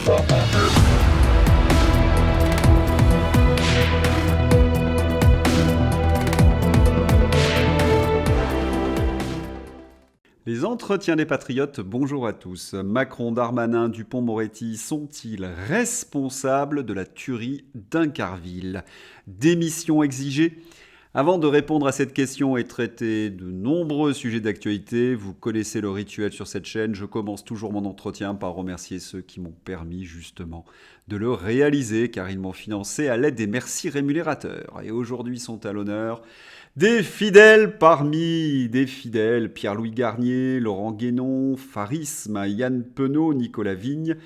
Les entretiens des patriotes, bonjour à tous. Macron, Darmanin, Dupond-Moretti sont-ils responsables de la tuerie d'Incarville? Démission exigée? Avant de répondre à cette question et traiter de nombreux sujets d'actualité, vous connaissez le rituel sur cette chaîne, je commence toujours mon entretien par remercier ceux qui m'ont permis justement de le réaliser, car ils m'ont financé à l'aide des merci rémunérateurs. Et aujourd'hui sont à l'honneur des fidèles parmi des fidèles, Pierre-Louis Garnier, Laurent Guénon, Farisme, Yann Penaud, Nicolas Vigne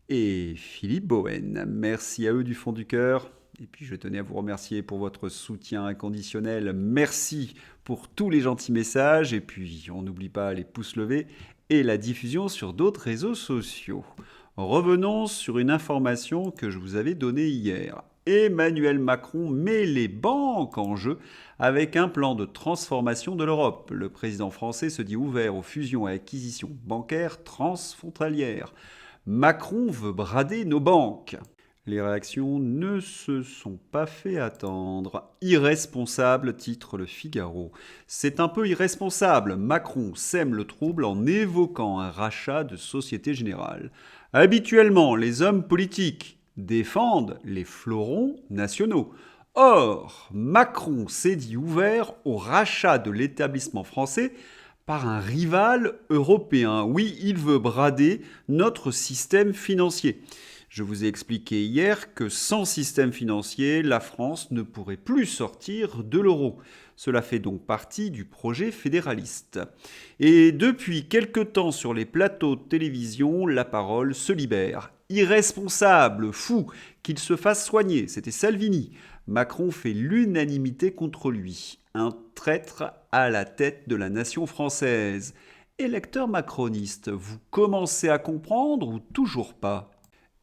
et Philippe Bowen. Merci à eux du fond du cœur. Et puis je tenais à vous remercier pour votre soutien inconditionnel. Merci pour tous les gentils messages. Et puis on n'oublie pas les pouces levés et la diffusion sur d'autres réseaux sociaux. Revenons sur une information que je vous avais donnée hier. Emmanuel Macron met les banques en jeu avec un plan de transformation de l'Europe. Le président français se dit ouvert aux fusions et acquisitions bancaires transfrontalières. Macron veut brader nos banques. Les réactions ne se sont pas fait attendre. Irresponsable, titre Le Figaro. C'est un peu irresponsable. Macron sème le trouble en évoquant un rachat de Société Générale. Habituellement, les hommes politiques défendent les fleurons nationaux. Or, Macron s'est dit ouvert au rachat de l'établissement français par un rival européen. Oui, il veut brader notre système financier. Je vous ai expliqué hier que sans système financier, la France ne pourrait plus sortir de l'euro. Cela fait donc partie du projet fédéraliste. Et depuis quelque temps sur les plateaux de télévision, la parole se libère. Irresponsable, fou, qu'il se fasse soigner, c'était Salvini. Macron fait l'unanimité contre lui. Un traître à la tête de la nation française. Électeurs macronistes, vous commencez à comprendre ou toujours pas ?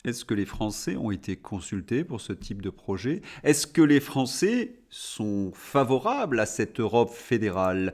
Est-ce que les Français ont été consultés pour ce type de projet? Est-ce que les Français sont favorables à cette Europe fédérale?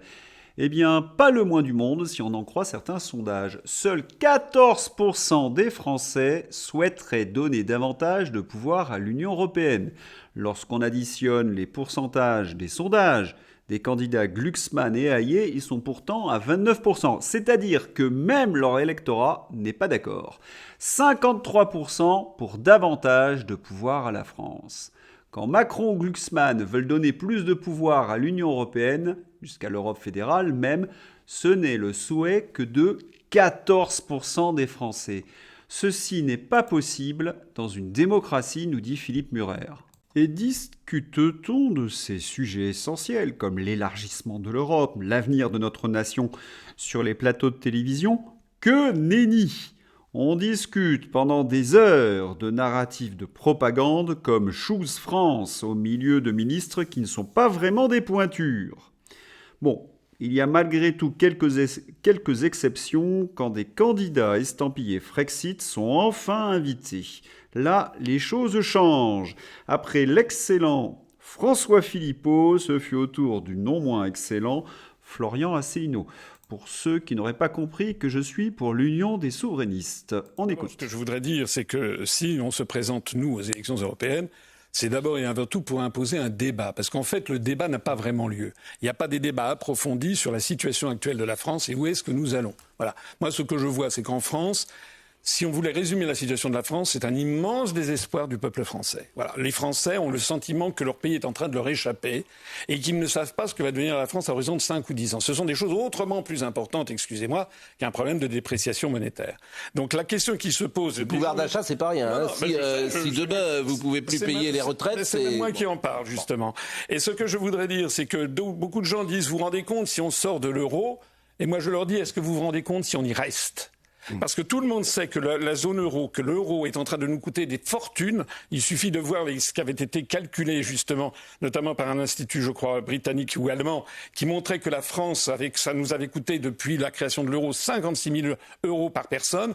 Eh bien, pas le moins du monde si on en croit certains sondages. Seuls 14% des Français souhaiteraient donner davantage de pouvoir à l'Union européenne. Lorsqu'on additionne les pourcentages des sondages, des candidats Glucksmann et Hayet, ils sont pourtant à 29%. C'est-à-dire que même leur électorat n'est pas d'accord. 53% pour davantage de pouvoir à la France. Quand Macron ou Glucksmann veulent donner plus de pouvoir à l'Union européenne, jusqu'à l'Europe fédérale même, ce n'est le souhait que de 14% des Français. Ceci n'est pas possible dans une démocratie, nous dit Philippe Murer. Et discute-t-on de ces sujets essentiels comme l'élargissement de l'Europe, l'avenir de notre nation sur les plateaux de télévision? Que nenni! On discute pendant des heures de narratifs de propagande comme Choose France au milieu de ministres qui ne sont pas vraiment des pointures. Bon, il y a malgré tout quelques exceptions quand des candidats estampillés Frexit sont enfin invités. Là, les choses changent. Après l'excellent François Philippot, ce fut au tour du non moins excellent Florian Asselineau. Pour ceux qui n'auraient pas compris que je suis pour l'union des souverainistes. On écoute. Ce que je voudrais dire, c'est que si on se présente, nous, aux élections européennes, c'est d'abord et avant tout pour imposer un débat. Parce qu'en fait, le débat n'a pas vraiment lieu. Il n'y a pas des débats approfondis sur la situation actuelle de la France et où est-ce que nous allons. Voilà. Moi, ce que je vois, c'est qu'en France, si on voulait résumer la situation de la France, c'est un immense désespoir du peuple français. Voilà. Les Français ont le sentiment que leur pays est en train de leur échapper et qu'ils ne savent pas ce que va devenir la France à l'horizon de 5 ou 10 ans. Ce sont des choses autrement plus importantes, excusez-moi, qu'un problème de dépréciation monétaire. Donc la question qui se pose... Le pouvoir d'achat, c'est pas rien. Non, si demain, vous pouvez plus payer les retraites, c'est même moi qui en parle, justement. Et ce que je voudrais dire, c'est que beaucoup de gens disent, vous vous rendez compte si on sort de l'euro? Et moi, je leur dis, est-ce que vous vous rendez compte si on y reste? Parce que tout le monde sait que la zone euro, que l'euro est en train de nous coûter des fortunes. Il suffit de voir ce qui avait été calculé justement, notamment par un institut, je crois, britannique ou allemand, qui montrait que la France, ça nous avait coûté depuis la création de l'euro 56 000 euros par personne.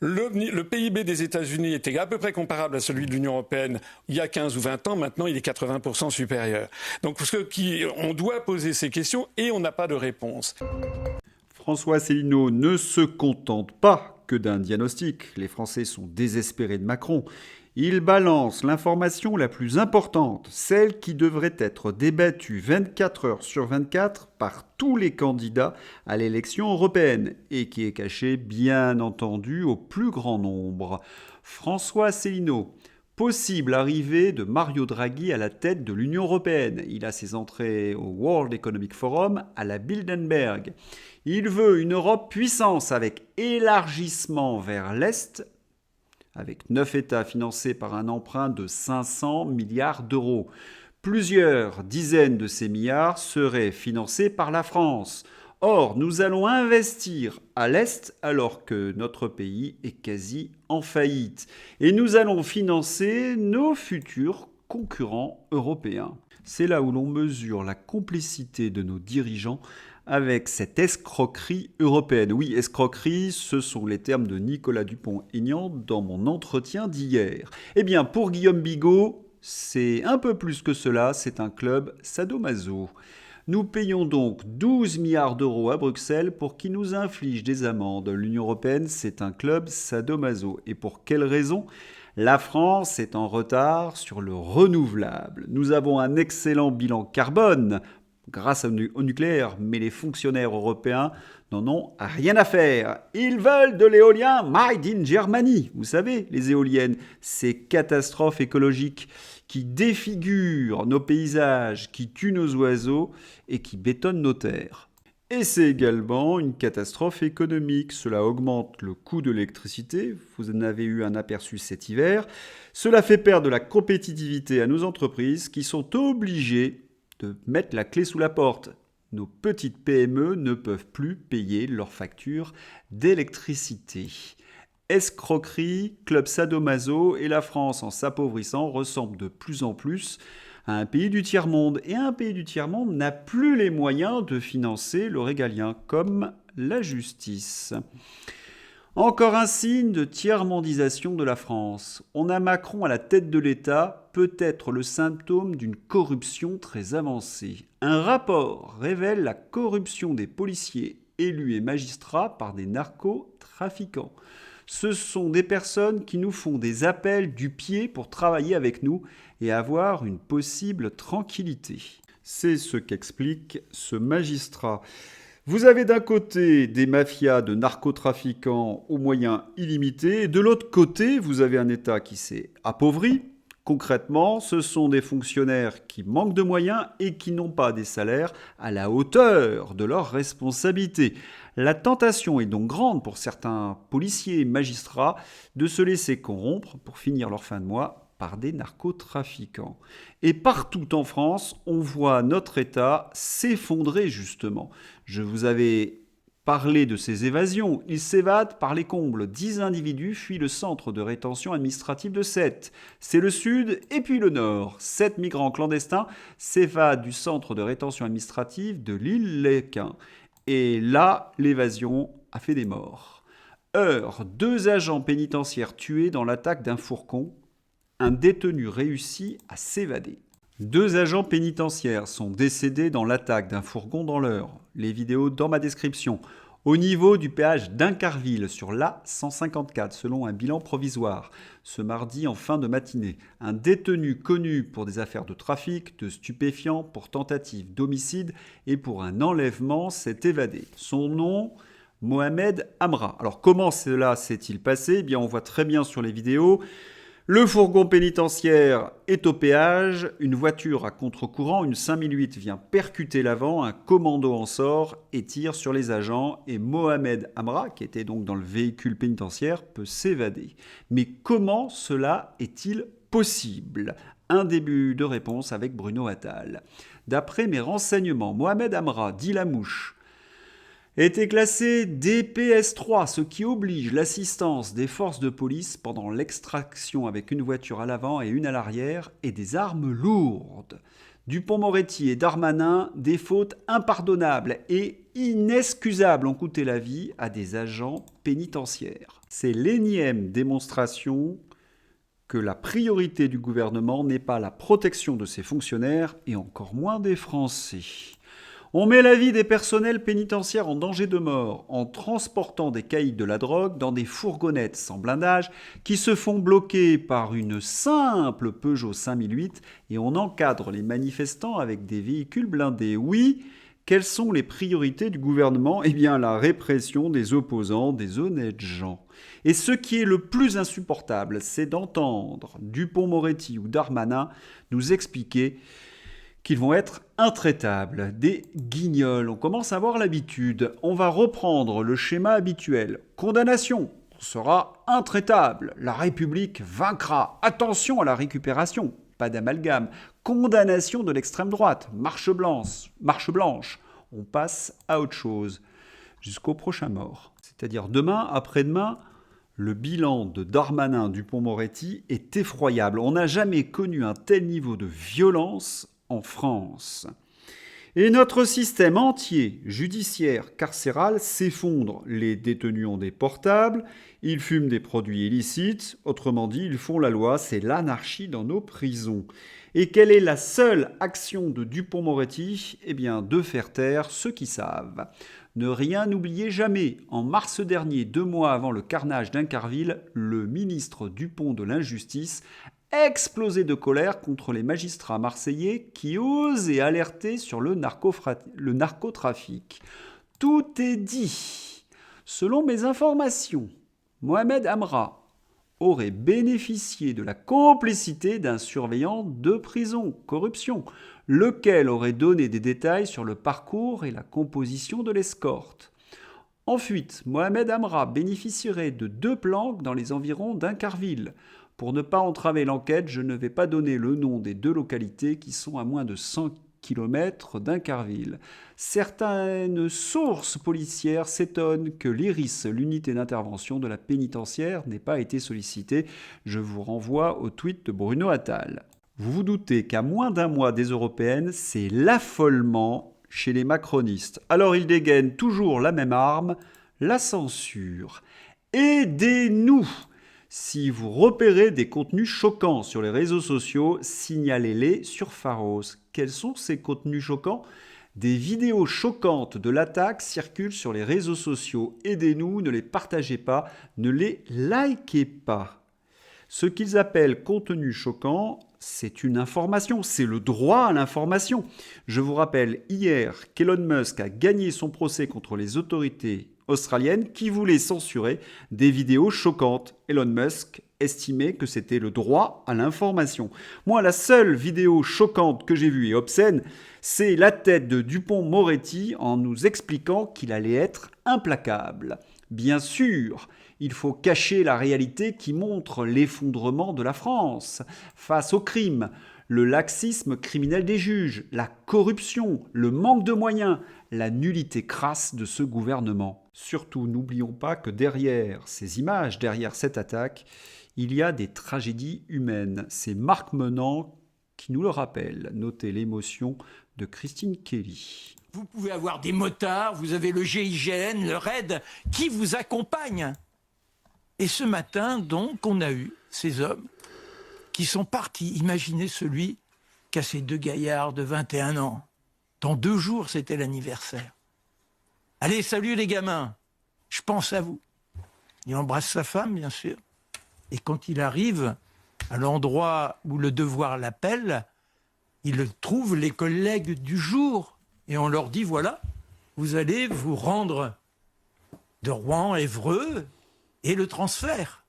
Le PIB des États-Unis était à peu près comparable à celui de l'Union européenne il y a 15 ou 20 ans. Maintenant, il est 80% supérieur. Donc, on doit poser ces questions et on n'a pas de réponse. François Asselineau ne se contente pas que d'un diagnostic. Les Français sont désespérés de Macron. Il balance l'information la plus importante, celle qui devrait être débattue 24 heures sur 24 par tous les candidats à l'élection européenne et qui est cachée, bien entendu, au plus grand nombre. François Asselineau. Possible arrivée de Mario Draghi à la tête de l'Union européenne. Il a ses entrées au World Economic Forum à la Bilderberg. Il veut une Europe puissance avec élargissement vers l'Est, avec 9 États financés par un emprunt de 500 milliards d'euros. Plusieurs dizaines de ces milliards seraient financés par la France. Or, nous allons investir à l'Est alors que notre pays est quasi en faillite. Et nous allons financer nos futurs concurrents européens. C'est là où l'on mesure la complicité de nos dirigeants avec cette escroquerie européenne. Oui, escroquerie, ce sont les termes de Nicolas Dupont-Aignan dans mon entretien d'hier. Eh bien, pour Guillaume Bigot, c'est un peu plus que cela, c'est un club sadomaso. Nous payons donc 12 milliards d'euros à Bruxelles pour qu'ils nous infligent des amendes. L'Union européenne, c'est un club sadomaso. Et pour quelle raison ? La France est en retard sur le renouvelable. Nous avons un excellent bilan carbone grâce au nucléaire, mais les fonctionnaires européens n'en ont rien à faire. Ils veulent de l'éolien made in Germany. Vous savez, les éoliennes, ces catastrophes écologiques qui défigurent nos paysages, qui tuent nos oiseaux et qui bétonnent nos terres. Et c'est également une catastrophe économique. Cela augmente le coût de l'électricité. Vous en avez eu un aperçu cet hiver. Cela fait perdre de la compétitivité à nos entreprises qui sont obligées de mettre la clé sous la porte. Nos petites PME ne peuvent plus payer leurs factures d'électricité. Escroquerie, club sadomaso et la France, en s'appauvrissant, ressemble de plus en plus à un pays du tiers-monde. Et un pays du tiers-monde n'a plus les moyens de financer le régalien, comme la justice. Encore un signe de tiers-mondisation de la France. On a Macron à la tête de l'État, peut-être le symptôme d'une corruption très avancée. Un rapport révèle la corruption des policiers, élus et magistrats par des narcotrafiquants. Ce sont des personnes qui nous font des appels du pied pour travailler avec nous et avoir une possible tranquillité. C'est ce qu'explique ce magistrat. Vous avez d'un côté des mafias de narcotrafiquants aux moyens illimités, et de l'autre côté, vous avez un État qui s'est appauvri. Concrètement, ce sont des fonctionnaires qui manquent de moyens et qui n'ont pas des salaires à la hauteur de leurs responsabilités. La tentation est donc grande pour certains policiers et magistrats de se laisser corrompre pour finir leur fin de mois par des narcotrafiquants. Et partout en France, on voit notre État s'effondrer justement. Je vous avais parlé de ces évasions. Ils s'évadent par les combles. 10 individus fuient le centre de rétention administrative de Sète. C'est le sud et puis le nord. 7 migrants clandestins s'évadent du centre de rétention administrative de l'île-Léquin. Et là, l'évasion a fait des morts. Heure, 2 agents pénitentiaires tués dans l'attaque d'un fourgon. Un détenu réussit à s'évader. 2 agents pénitentiaires sont décédés dans l'attaque d'un fourgon dans l'Eure. Les vidéos dans ma description. Au niveau du péage d'Incarville sur l'A154, selon un bilan provisoire, ce mardi en fin de matinée, un détenu connu pour des affaires de trafic, de stupéfiants, pour tentative d'homicide et pour un enlèvement s'est évadé. Son nom, Mohamed Amra. Alors comment cela s'est-il passé ? Eh bien, on voit très bien sur les vidéos. Le fourgon pénitentiaire est au péage, une voiture à contre-courant, une 5008 vient percuter l'avant, un commando en sort et tire sur les agents et Mohamed Amra, qui était donc dans le véhicule pénitentiaire, peut s'évader. Mais comment cela est-il possible ? Un début de réponse avec Bruno Attal. D'après mes renseignements, Mohamed Amra, dit la mouche, était classé DPS3, ce qui oblige l'assistance des forces de police pendant l'extraction avec une voiture à l'avant et une à l'arrière et des armes lourdes. Dupond-Moretti et Darmanin, des fautes impardonnables et inexcusables ont coûté la vie à des agents pénitentiaires. C'est l'énième démonstration que la priorité du gouvernement n'est pas la protection de ses fonctionnaires et encore moins des Français. On met la vie des personnels pénitentiaires en danger de mort en transportant des caïds de la drogue dans des fourgonnettes sans blindage qui se font bloquer par une simple Peugeot 5008 et on encadre les manifestants avec des véhicules blindés. Oui, quelles sont les priorités du gouvernement ? Eh bien, la répression des opposants, des honnêtes gens. Et ce qui est le plus insupportable, c'est d'entendre Dupond-Moretti ou Darmanin nous expliquer qu'ils vont être intraitables, des guignols. On commence à avoir l'habitude. On va reprendre le schéma habituel. Condamnation, on sera intraitable. La République vaincra. Attention à la récupération, pas d'amalgame. Condamnation de l'extrême droite, marche blanche. On passe à autre chose, jusqu'au prochain mort. C'est-à-dire demain, après-demain, le bilan de Darmanin Dupond-Moretti est effroyable. On n'a jamais connu un tel niveau de violence en France. Et notre système entier, judiciaire, carcéral, s'effondre. Les détenus ont des portables, ils fument des produits illicites, autrement dit, ils font la loi, c'est l'anarchie dans nos prisons. Et quelle est la seule action de Dupond-Moretti ? Eh bien, de faire taire ceux qui savent. Ne rien oublier jamais. En mars dernier, 2 mois avant le carnage d'Incarville, le ministre Dupond de l'Injustice explosé de colère contre les magistrats marseillais qui osaient alerter sur le narcotrafic. Tout est dit. Selon mes informations, Mohamed Amra aurait bénéficié de la complicité d'un surveillant de prison, corruption, lequel aurait donné des détails sur le parcours et la composition de l'escorte. En fuite, Mohamed Amra bénéficierait de 2 planques dans les environs d'Incarville. Pour ne pas entraver l'enquête, je ne vais pas donner le nom des 2 localités qui sont à moins de 100 km d'Incarville. Certaines sources policières s'étonnent que l'IRIS, l'unité d'intervention de la pénitentiaire, n'ait pas été sollicitée. Je vous renvoie au tweet de Bruno Attal. Vous vous doutez qu'à moins d'1 mois des européennes, c'est l'affolement chez les macronistes. Alors ils dégainent toujours la même arme, la censure. Aidez-nous! Si vous repérez des contenus choquants sur les réseaux sociaux, signalez-les sur Pharos. Quels sont ces contenus choquants ? Des vidéos choquantes de l'attaque circulent sur les réseaux sociaux. Aidez-nous, ne les partagez pas, ne les likez pas. Ce qu'ils appellent contenu choquant, c'est une information, c'est le droit à l'information. Je vous rappelle hier qu'Elon Musk a gagné son procès contre les autorités australienne qui voulait censurer des vidéos choquantes. Elon Musk estimait que c'était le droit à l'information. Moi, la seule vidéo choquante que j'ai vue et obscène, c'est la tête de Dupond-Moretti en nous expliquant qu'il allait être implacable. Bien sûr, il faut cacher la réalité qui montre l'effondrement de la France face au crime, le laxisme criminel des juges, la corruption, le manque de moyens, la nullité crasse de ce gouvernement. Surtout, n'oublions pas que derrière ces images, derrière cette attaque, il y a des tragédies humaines. C'est Marc Menant qui nous le rappelle. Notez l'émotion de Christine Kelly. Vous pouvez avoir des motards, vous avez le GIGN, le RAID, qui vous accompagnent. Et ce matin, donc, on a eu ces hommes qui sont partis. Imaginez celui qui a ces 2 gaillards de 21 ans. Dans 2 jours, c'était l'anniversaire. Allez, salut les gamins, je pense à vous. Il embrasse sa femme, bien sûr. Et quand il arrive à l'endroit où le devoir l'appelle, il trouve les collègues du jour. Et on leur dit, voilà, vous allez vous rendre de Rouen à Évreux et le transfert.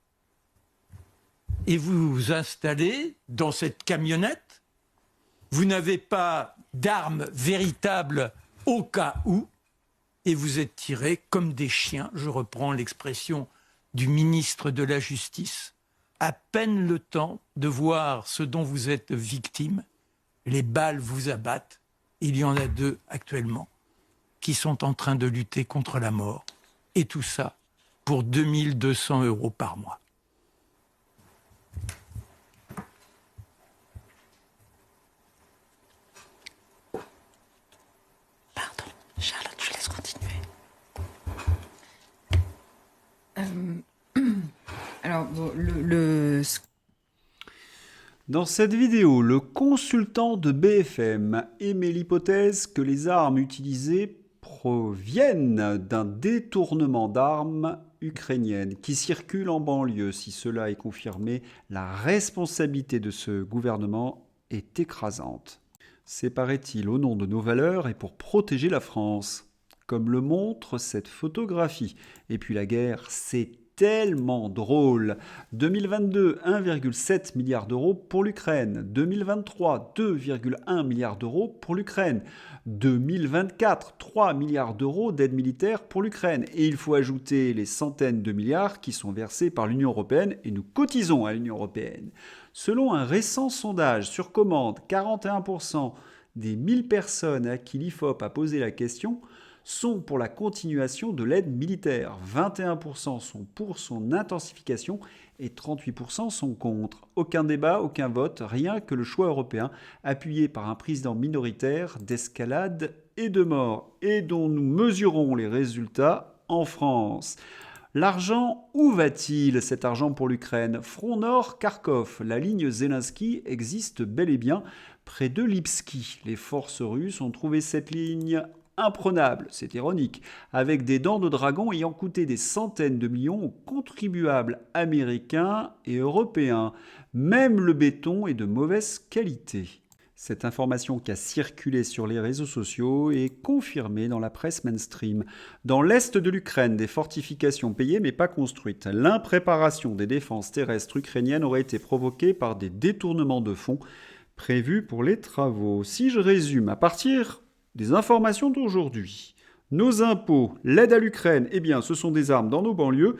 Et vous vous installez dans cette camionnette. Vous n'avez pas d'armes véritables au cas où. Et vous êtes tirés comme des chiens, je reprends l'expression du ministre de la Justice, à peine le temps de voir ce dont vous êtes victime, les balles vous abattent. Il y en a 2 actuellement qui sont en train de lutter contre la mort. Et tout ça pour 2 200 € par mois. Pardon, Charlotte, je laisse continuer. Alors, bon, Dans cette vidéo, le consultant de BFM émet l'hypothèse que les armes utilisées proviennent d'un détournement d'armes ukrainiennes qui circulent en banlieue. Si cela est confirmé, la responsabilité de ce gouvernement est écrasante. C'est, paraît-il, au nom de nos valeurs et pour protéger la France, comme le montre cette photographie. Et puis la guerre, c'est tellement drôle. 2022, 1,7 milliard d'euros pour l'Ukraine. 2023, 2,1 milliards d'euros pour l'Ukraine. 2024, 3 milliards d'euros d'aide militaire pour l'Ukraine. Et il faut ajouter les centaines de milliards qui sont versés par l'Union européenne et nous cotisons à l'Union européenne. Selon un récent sondage sur commande, 41% des 1000 personnes à qui l'IFOP a posé la question sont pour la continuation de l'aide militaire. 21% sont pour son intensification et 38% sont contre. Aucun débat, aucun vote, rien que le choix européen appuyé par un président minoritaire d'escalade et de mort et dont nous mesurons les résultats en France. L'argent, où va-t-il, cet argent pour l'Ukraine ? Front Nord, Kharkov. La ligne Zelensky existe bel et bien près de Lipski. Les forces russes ont trouvé cette ligne imprenable, c'est ironique, avec des dents de dragon ayant coûté des centaines de millions aux contribuables américains et européens. Même le béton est de mauvaise qualité. Cette information qui a circulé sur les réseaux sociaux est confirmée dans la presse mainstream. Dans l'est de l'Ukraine, des fortifications payées mais pas construites. L'impréparation des défenses terrestres ukrainiennes aurait été provoquée par des détournements de fonds prévus pour les travaux. Si je résume, à partir des informations d'aujourd'hui, nos impôts, l'aide à l'Ukraine, eh bien, ce sont des armes dans nos banlieues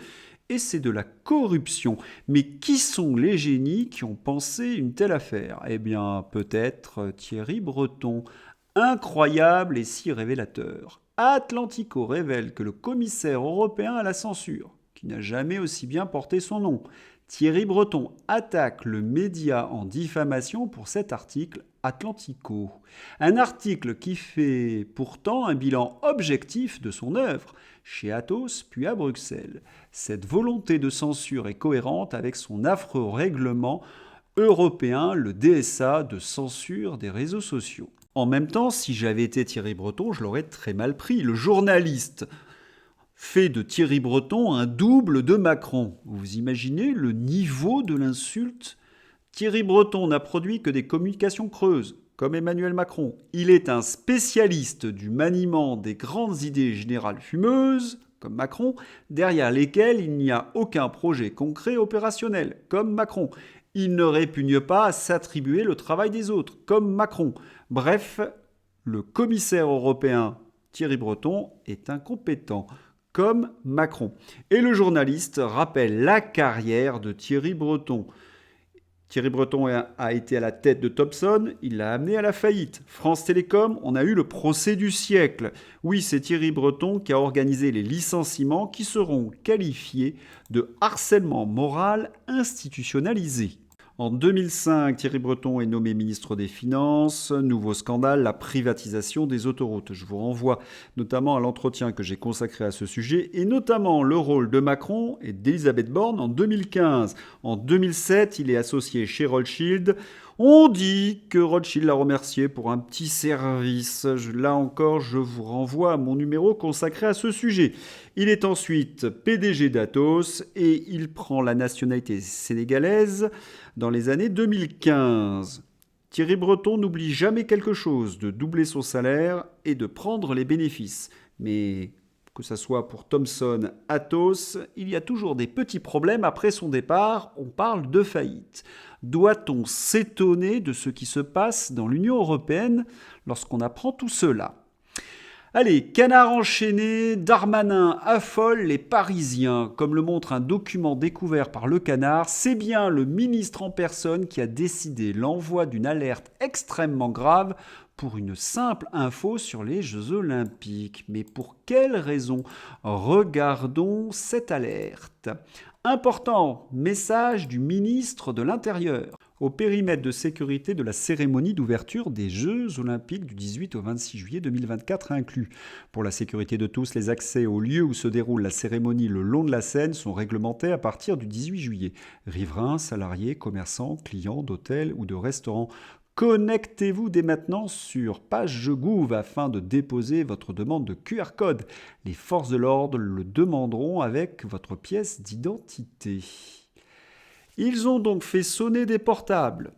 et c'est de la corruption. Mais qui sont les génies qui ont pensé une telle affaire ? Eh bien, peut-être Thierry Breton. Incroyable et si révélateur. Atlantico révèle que le commissaire européen à la censure, qui n'a jamais aussi bien porté son nom, Thierry Breton attaque le média en diffamation pour cet article Atlantico. Un article qui fait pourtant un bilan objectif de son œuvre, chez Athos puis à Bruxelles. Cette volonté de censure est cohérente avec son affreux règlement européen, le DSA, de censure des réseaux sociaux. En même temps, si j'avais été Thierry Breton, je l'aurais très mal pris. Le journaliste fait de Thierry Breton un double de Macron. Vous imaginez le niveau de l'insulte ? Thierry Breton n'a produit que des communications creuses, comme Emmanuel Macron. Il est un spécialiste du maniement des grandes idées générales fumeuses, comme Macron, derrière lesquelles il n'y a aucun projet concret opérationnel, comme Macron. Il ne répugne pas à s'attribuer le travail des autres, comme Macron. Bref, le commissaire européen Thierry Breton est incompétent, comme Macron. Et le journaliste rappelle la carrière de Thierry Breton. Thierry Breton a été à la tête de Thomson, il l'a amené à la faillite. France Télécom, on a eu le procès du siècle. Oui, c'est Thierry Breton qui a organisé les licenciements qui seront qualifiés de harcèlement moral institutionnalisé. En 2005, Thierry Breton est nommé ministre des Finances. Nouveau scandale, la privatisation des autoroutes. Je vous renvoie notamment à l'entretien que j'ai consacré à ce sujet et notamment le rôle de Macron et d'Elisabeth Borne en 2015. En 2007, il est associé chez Rothschild. On dit que Rothschild l'a remercié pour un petit service. Là encore, je vous renvoie à mon numéro consacré à ce sujet. Il est ensuite PDG d'Atos et il prend la nationalité sénégalaise dans les années 2015. Thierry Breton n'oublie jamais quelque chose, de doubler son salaire et de prendre les bénéfices. Mais que ce soit pour Thomson, Atos, il y a toujours des petits problèmes après son départ, on parle de faillite. Doit-on s'étonner de ce qui se passe dans l'Union européenne lorsqu'on apprend tout cela ? Allez, canard enchaîné, Darmanin affole les Parisiens. Comme le montre un document découvert par Le Canard, c'est bien le ministre en personne qui a décidé l'envoi d'une alerte extrêmement grave pour une simple info sur les Jeux Olympiques. Mais pour quelle raison ? Regardons cette alerte. Important message du ministre de l'Intérieur au périmètre de sécurité de la cérémonie d'ouverture des Jeux Olympiques du 18 au 26 juillet 2024 inclus. Pour la sécurité de tous, les accès au lieu où se déroule la cérémonie le long de la Seine sont réglementés à partir du 18 juillet. Riverains, salariés, commerçants, clients d'hôtels ou de restaurants. Connectez-vous dès maintenant sur page.gouv afin de déposer votre demande de QR code. Les forces de l'ordre le demanderont avec votre pièce d'identité. Ils ont donc fait sonner des portables,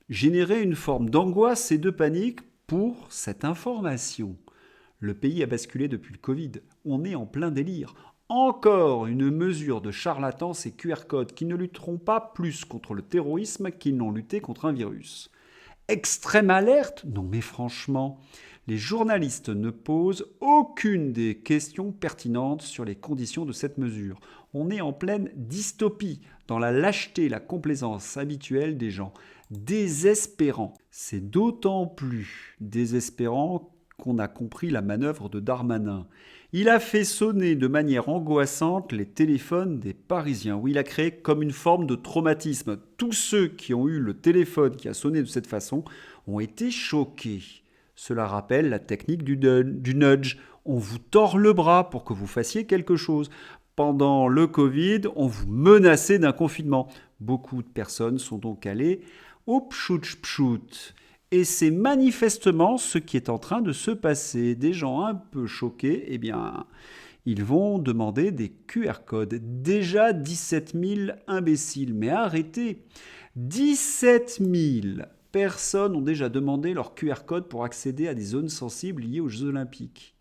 générer une forme d'angoisse et de panique pour cette information. Le pays a basculé depuis le Covid. On est en plein délire. Encore une mesure de charlatans, ces QR codes qui ne lutteront pas plus contre le terrorisme qu'ils n'ont lutté contre un virus. Extrême alerte? Non mais franchement, les journalistes ne posent aucune des questions pertinentes sur les conditions de cette mesure. On est en pleine dystopie, dans la lâcheté et la complaisance habituelle des gens. Désespérant. C'est d'autant plus désespérant qu'on a compris la manœuvre de Darmanin. Il a fait sonner de manière angoissante les téléphones des Parisiens, où il a créé comme une forme de traumatisme. Tous ceux qui ont eu le téléphone qui a sonné de cette façon ont été choqués. Cela rappelle la technique du nudge. On vous tord le bras pour que vous fassiez quelque chose. Pendant le Covid, on vous menaçait d'un confinement. Beaucoup de personnes sont donc allées au pchout-pchout. Et c'est manifestement ce qui est en train de se passer. Des gens un peu choqués, eh bien, ils vont demander des QR codes. Déjà 17 000 imbéciles. Mais arrêtez, 17 000 personnes ont déjà demandé leur QR code pour accéder à des zones sensibles liées aux Jeux Olympiques.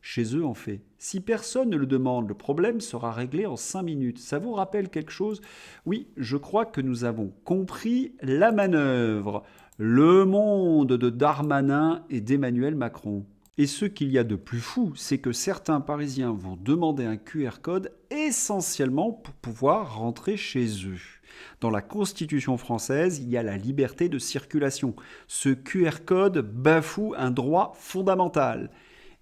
Chez eux, en fait. Si personne ne le demande, le problème sera réglé en 5 minutes. Ça vous rappelle quelque chose? Oui, je crois que nous avons compris la manœuvre. Le monde de Darmanin et d'Emmanuel Macron. Et ce qu'il y a de plus fou, c'est que certains Parisiens vont demander un QR code essentiellement pour pouvoir rentrer chez eux. Dans la Constitution française, il y a la liberté de circulation. Ce QR code bafoue un droit fondamental.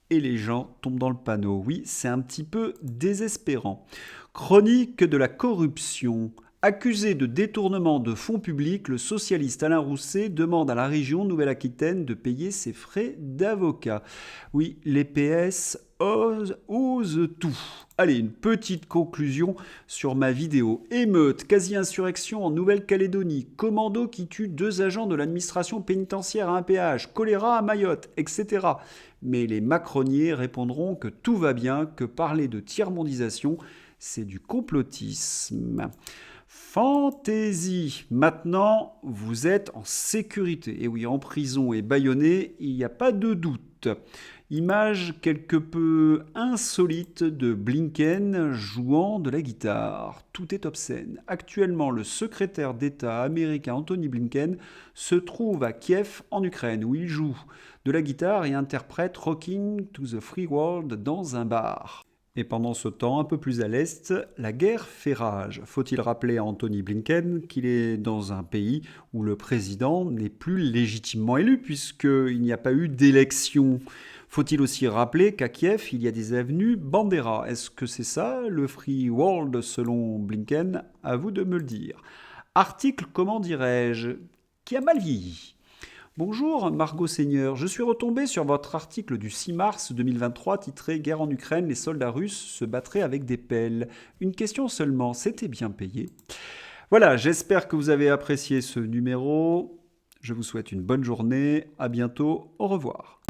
Et les gens tombent dans le panneau. Oui, c'est un petit peu désespérant. Chronique de la corruption. Accusé de détournement de fonds publics, le socialiste Alain Rousset demande à la région Nouvelle-Aquitaine de payer ses frais d'avocat. Oui, les PS osent tout. Allez, une petite conclusion sur ma vidéo. Émeute, quasi-insurrection en Nouvelle-Calédonie, commando qui tue 2 agents de l'administration pénitentiaire à un péage, choléra à Mayotte, etc. Mais les macroniers répondront que tout va bien, que parler de tiers-mondisation, c'est du complotisme. Fantaisie. Maintenant, vous êtes en sécurité. Et oui, en prison et bâillonné, il n'y a pas de doute. Image quelque peu insolite de Blinken jouant de la guitare. Tout est obscène. Actuellement, le secrétaire d'État américain Anthony Blinken se trouve à Kiev, en Ukraine, où il joue de la guitare et interprète Rocking to the Free World dans un bar. Et pendant ce temps, un peu plus à l'est, la guerre fait rage. Faut-il rappeler à Anthony Blinken qu'il est dans un pays où le président n'est plus légitimement élu puisqu'il n'y a pas eu d'élection. Faut-il aussi rappeler qu'à Kiev, il y a des avenues Bandera. Est-ce que c'est ça, le Free World selon Blinken? À vous de me le dire. Article, comment dirais-je, qui a mal vieilli. Bonjour Margot Seigneur, je suis retombé sur votre article du 6 mars 2023 titré « Guerre en Ukraine, les soldats russes se battraient avec des pelles ». Une question seulement, c'était bien payé? Voilà, j'espère que vous avez apprécié ce numéro. Je vous souhaite une bonne journée, à bientôt, au revoir.